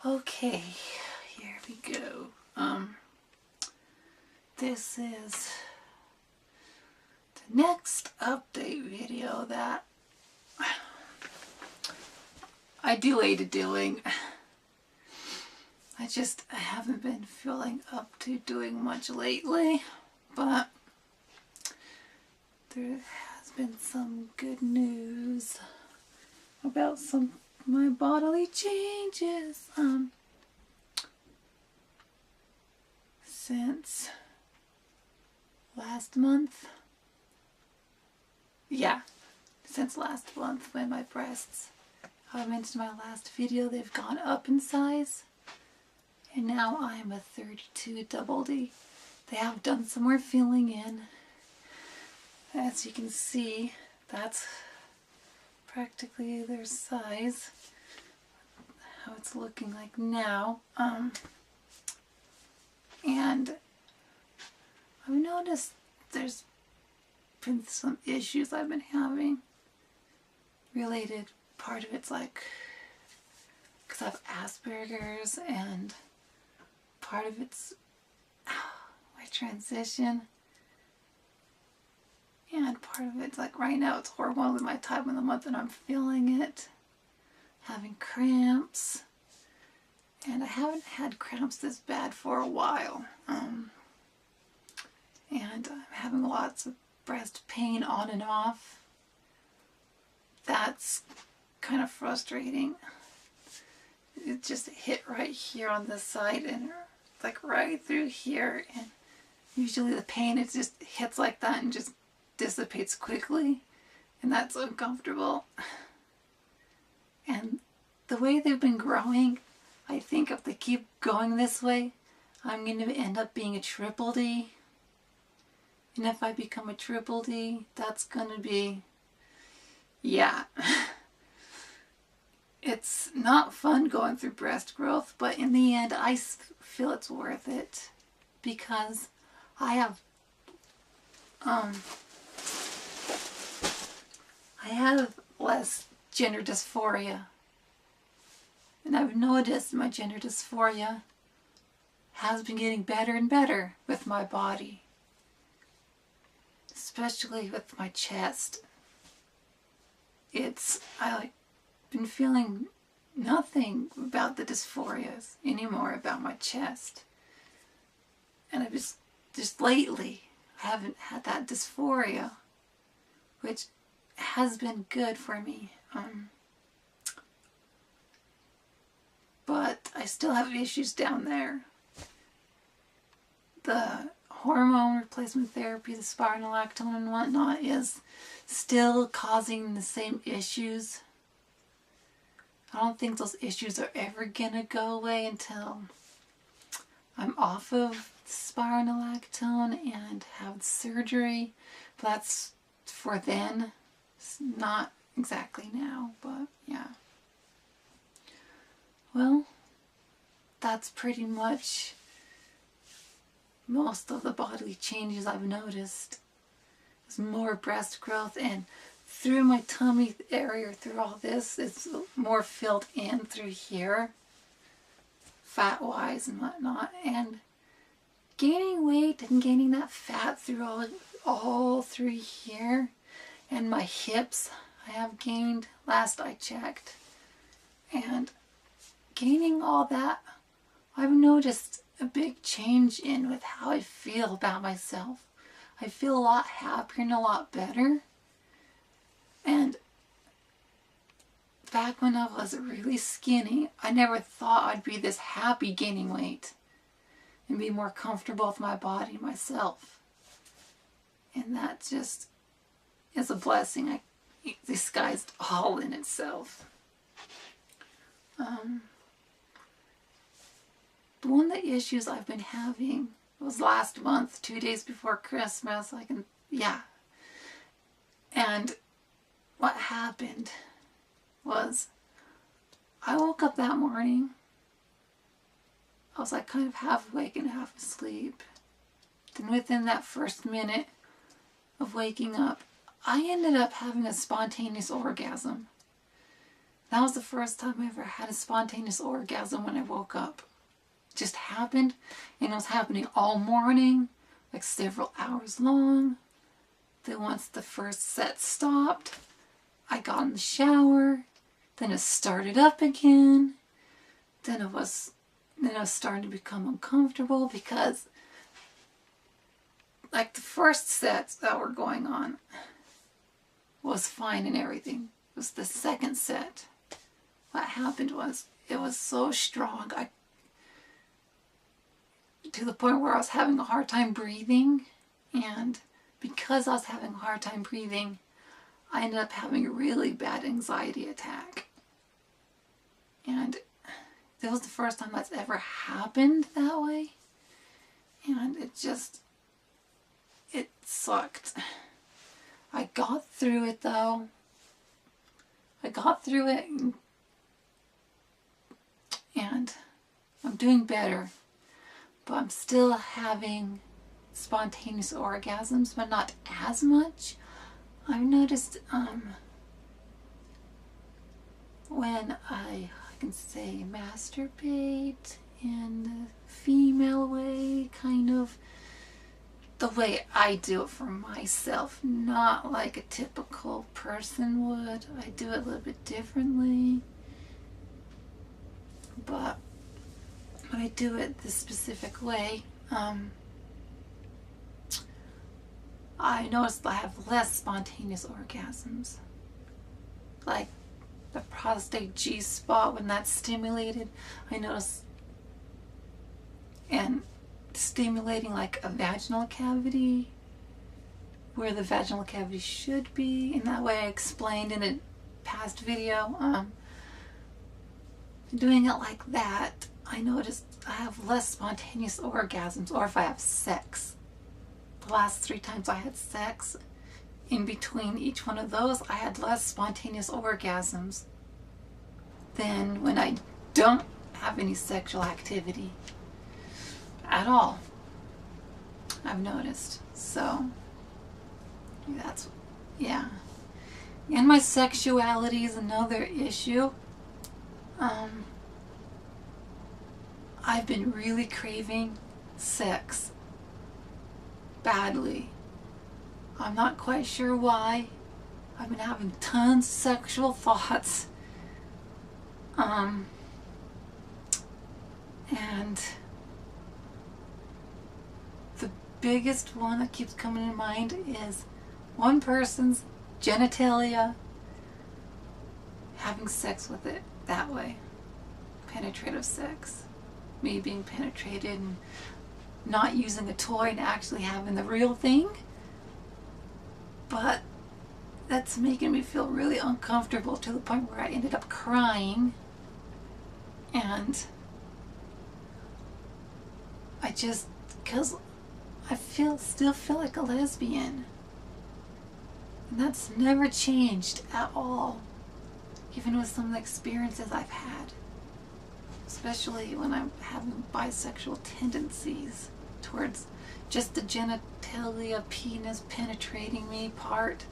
Okay, here we go. This is the next update video that I delayed doing. I haven't been feeling up to doing much lately, but there has been some good news about some of my bodily changes. Since last month. Yeah, since last month when my breasts, how I mentioned in my last video, they've gone up in size. And now I'm a 32 double D. They have done some more filling in. As you can see, that's practically their size. How it's looking like now. And I've noticed there's been some issues I've been having related. Part of it's like because I have Asperger's, and part of it's my transition, and part of it's like right now it's hormonally my time of the month and I'm feeling it, having cramps. And I haven't had cramps this bad for a while. And I'm having lots of breast pain on and off. That's kind of frustrating. It just hit right here on this side and like right through here. And usually the pain, it just hits like that and just dissipates quickly. And that's uncomfortable. And the way they've been growing, I think if they keep going this way, I'm going to end up being a triple D. And if I become a triple D, that's going to be, yeah. It's not fun going through breast growth, but in the end, I feel it's worth it. Because I have less gender dysphoria. And I've noticed my gender dysphoria has been getting better and better with my body. Especially with my chest. I've been feeling nothing about the dysphorias anymore about my chest. And I just lately, I haven't had that dysphoria, which has been good for me. But I still have issues down there. The hormone replacement therapy, the spironolactone and whatnot, is still causing the same issues. I don't think those issues are ever gonna go away until I'm off of spironolactone and have surgery. But that's for then. It's not exactly now, but yeah. Well, that's pretty much most of the bodily changes I've noticed. There's more breast growth, and through my tummy area, through all this, it's more filled in through here, fat-wise and whatnot. And gaining weight and gaining that fat through all through here, and my hips I have gained last I checked. And gaining all that, I've noticed a big change in with how I feel about myself. I feel a lot happier and a lot better. And back when I was really skinny, I never thought I'd be this happy gaining weight and be more comfortable with my body and myself. And that just is a blessing disguised all in itself. One of the issues I've been having was last month, 2 days before Christmas. And what happened was I woke up that morning. I was like kind of half awake and half asleep. Then within that first minute of waking up, I ended up having a spontaneous orgasm. That was the first time I ever had a spontaneous orgasm when I woke up. It just happened, and it was happening all morning, like several hours long. Then once the first set stopped, I got in the shower. Then it started up again. Then I was starting to become uncomfortable because, like, the first sets that were going on was fine and everything. It was the second set. What happened was, it was so strong, to the point where I was having a hard time breathing, and because I was having a hard time breathing, I ended up having a really bad anxiety attack. And that was the first time that's ever happened that way. And it sucked. I got through it though. I got through it, and I'm doing better. But I'm still having spontaneous orgasms, but not as much. I've noticed when I can say masturbate in the female way, kind of the way I do it for myself, not like a typical person would. I do it a little bit differently, but when I do it this specific way, I noticed I have less spontaneous orgasms. Like the prostate G spot, when that's stimulated, I notice, and stimulating like a vaginal cavity where the vaginal cavity should be, in that way I explained in a past video. Doing it like that, I noticed I have less spontaneous orgasms, or if I have sex. The last 3 times I had sex, in between each one of those, I had less spontaneous orgasms than when I don't have any sexual activity at all, I've noticed. So, that's, yeah. And my sexuality is another issue. I've been really craving sex badly. I'm not quite sure why. I've been having tons of sexual thoughts. And the biggest one that keeps coming to mind is one person's genitalia, having sex with it that way. Penetrative sex. Me being penetrated and not using a toy and actually having the real thing. But that's making me feel really uncomfortable, to the point where I ended up crying. And I just, because I still feel like a lesbian. And that's never changed at all, even with some of the experiences I've had. Especially when I'm having bisexual tendencies towards just the genitalia, penis penetrating me part.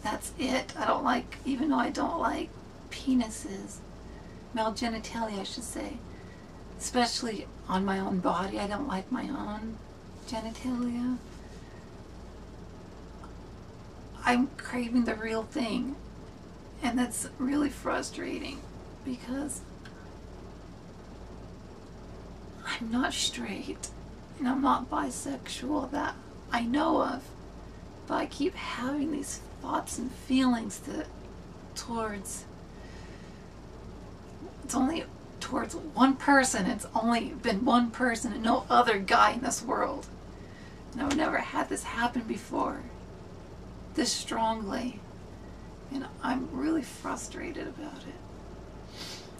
That's it. I don't like, even though I don't like penises, male genitalia I should say, especially on my own body. I don't like my own genitalia. I'm craving the real thing, and that's really frustrating because I'm not straight and I'm not bisexual that I know of, but I keep having these thoughts and feelings towards, it's only towards one person. It's only been one person and no other guy in this world. And I've never had this happen before this strongly, and I'm really frustrated about it.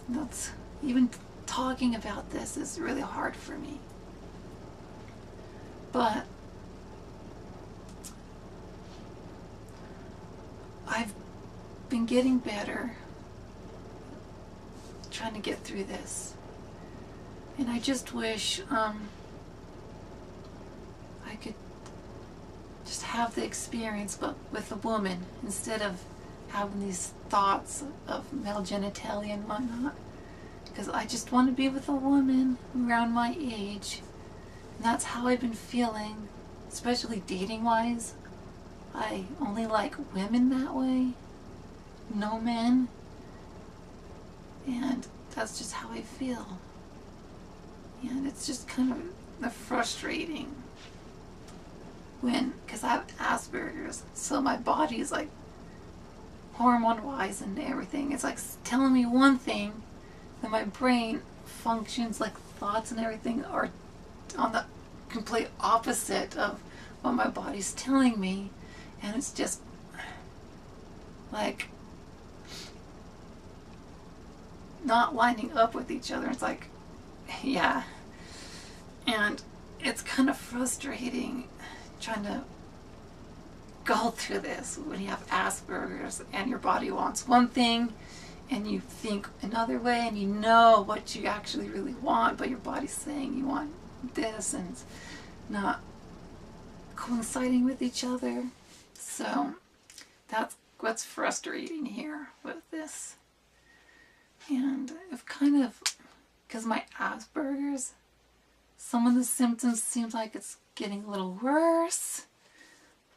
And that's, even talking about this is really hard for me. But I've been getting better, trying to get through this. And I just wish I could just have the experience, but with a woman, instead of having these thoughts of male genitalia and whatnot, because I just want to be with a woman around my age, and that's how I've been feeling, especially dating wise. I only like women that way, no men, and that's just how I feel. And it's just kind of frustrating because I have Asperger's, so my body is like hormone wise and everything, it's like telling me one thing, then my brain functions like thoughts and everything are on the complete opposite of what my body's telling me, and it's just like not lining up with each other. It's like, yeah, and it's kind of frustrating trying to go through this when you have Asperger's and your body wants one thing and you think another way, and you know what you actually really want, but your body's saying you want this, and it's not coinciding with each other. So that's what's frustrating here with this. And I've kind of, because my Asperger's, some of the symptoms seem like it's getting a little worse,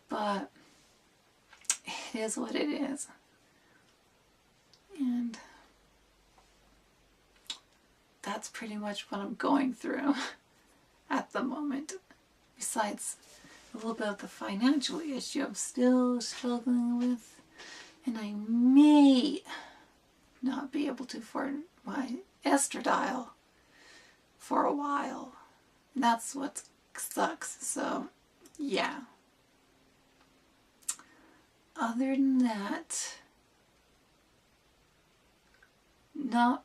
but it is what it is. And that's pretty much what I'm going through at the moment. Besides a little bit of the financial issue I'm still struggling with, and I may not be able to afford my estradiol for a while. And that's what sucks. So yeah, other than that, not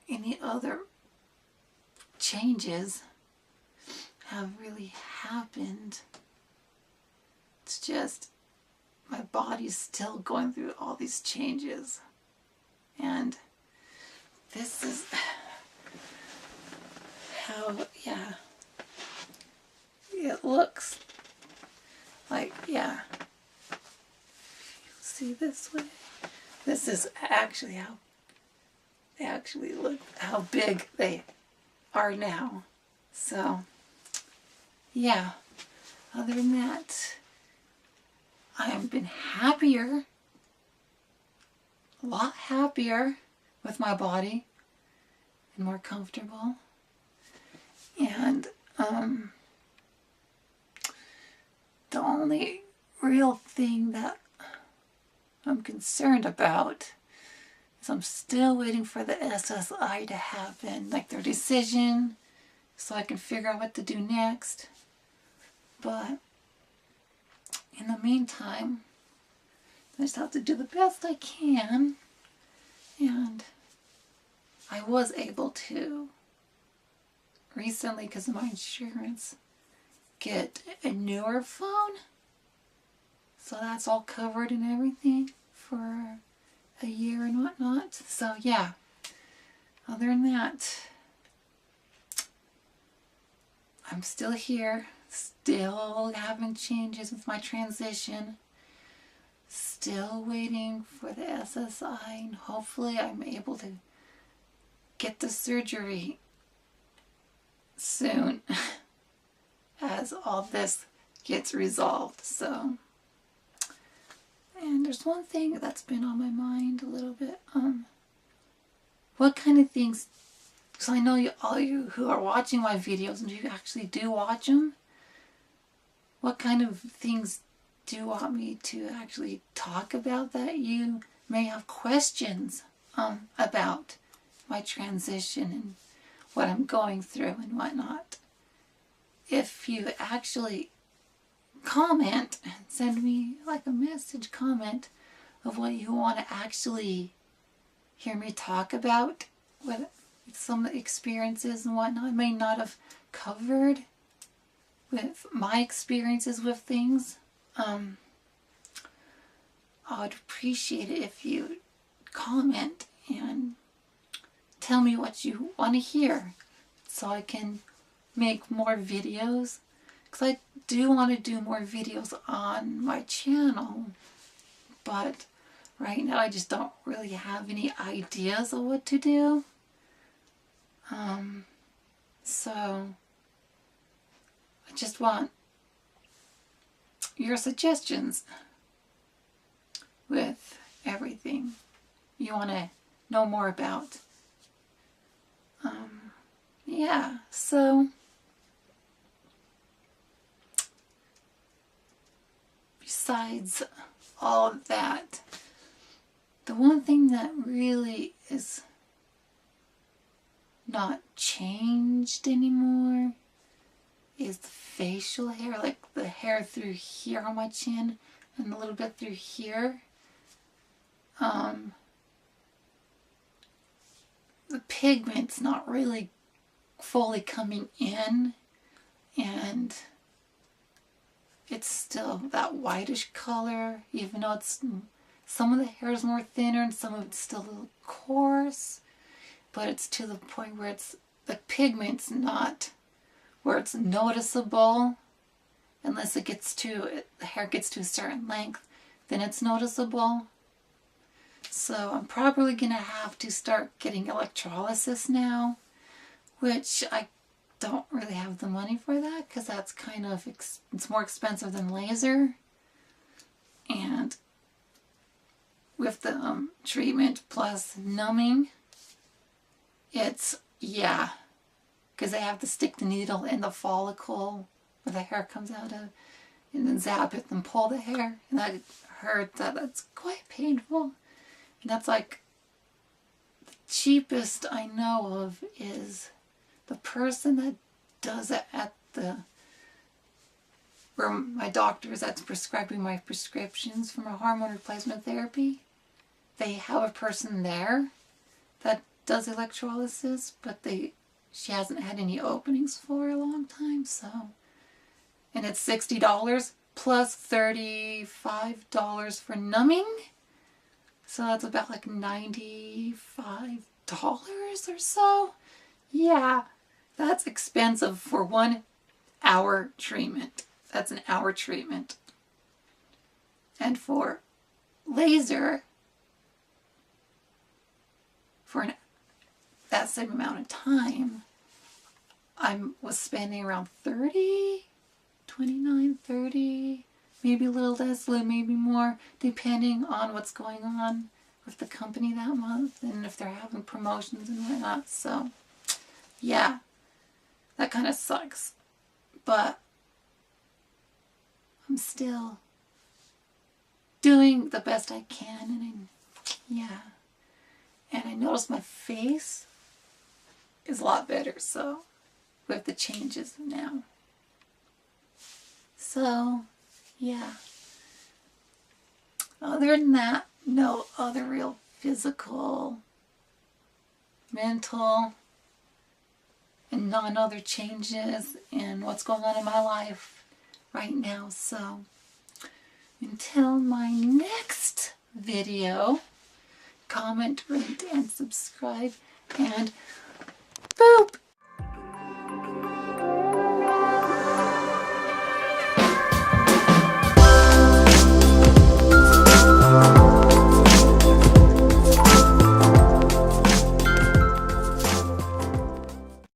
any other changes have really happened. It's just my body's still going through all these changes, and this is how, yeah, it looks like, yeah. See this way? This is actually how they actually look, how big they are now. So yeah, other than that, I have been happier, a lot happier with my body and more comfortable. And the only real thing that I'm concerned about is I'm still waiting for the SSI to happen, like their decision, so I can figure out what to do next. But in the meantime, I just have to do the best I can. And I was able to recently, because of my insurance, get a newer phone. So that's all covered and everything for a year and whatnot. So yeah, other than that, I'm still here, still having changes with my transition, still waiting for the SSI, and hopefully I'm able to get the surgery soon as all this gets resolved. So, and there's one thing that's been on my mind a little bit. What kind of things, because I know all you who are watching my videos, and you actually do watch them, what kind of things do you want me to actually talk about that you may have questions about my transition and what I'm going through and whatnot? If you actually comment, send me like a message comment of what you want to actually hear me talk about, what some experiences and whatnot I may not have covered with my experiences with things. I would appreciate it if you comment and tell me what you want to hear, so I can make more videos, because I do want to do more videos on my channel, but right now I just don't really have any ideas of what to do. So I just want your suggestions with everything you want to know more about. Yeah, so besides all of that, the one thing that really is not changed anymore is the facial hair, like the hair through here on my chin and a little bit through here. The pigment's not really fully coming in, and it's still that whitish color, even though it's some of the hair is more thinner and some of it's still a little coarse, but it's to the point where it's the pigment's not where it's noticeable unless it gets to the hair gets to a certain length, then it's noticeable. So I'm probably gonna have to start getting electrolysis now, which I don't really have the money for that because that's kind of it's more expensive than laser. And with the treatment plus numbing, it's, yeah, because they have to stick the needle in the follicle where the hair comes out of, and then zap it and pull the hair, and I heard that that's quite painful. And that's like the cheapest I know of is the person that does it at the, where my doctor is that's prescribing my prescriptions for my hormone replacement therapy. They have a person there that does electrolysis, but she hasn't had any openings for a long time, so. And it's $60 plus $35 for numbing. So that's about like $95 or so. Yeah, that's expensive for 1 hour treatment. That's an hour treatment. And for laser, for that same amount of time, I was spending around 29, 30, maybe a little less, maybe more, depending on what's going on with the company that month and if they're having promotions and whatnot. So, yeah, that kind of sucks. But I'm still doing the best I can, and yeah. And I noticed my face is a lot better, so, with the changes now. So, yeah. Other than that, no other real physical, mental, and non-other changes in what's going on in my life right now. So, until my next video, comment, rate, and subscribe, and boop!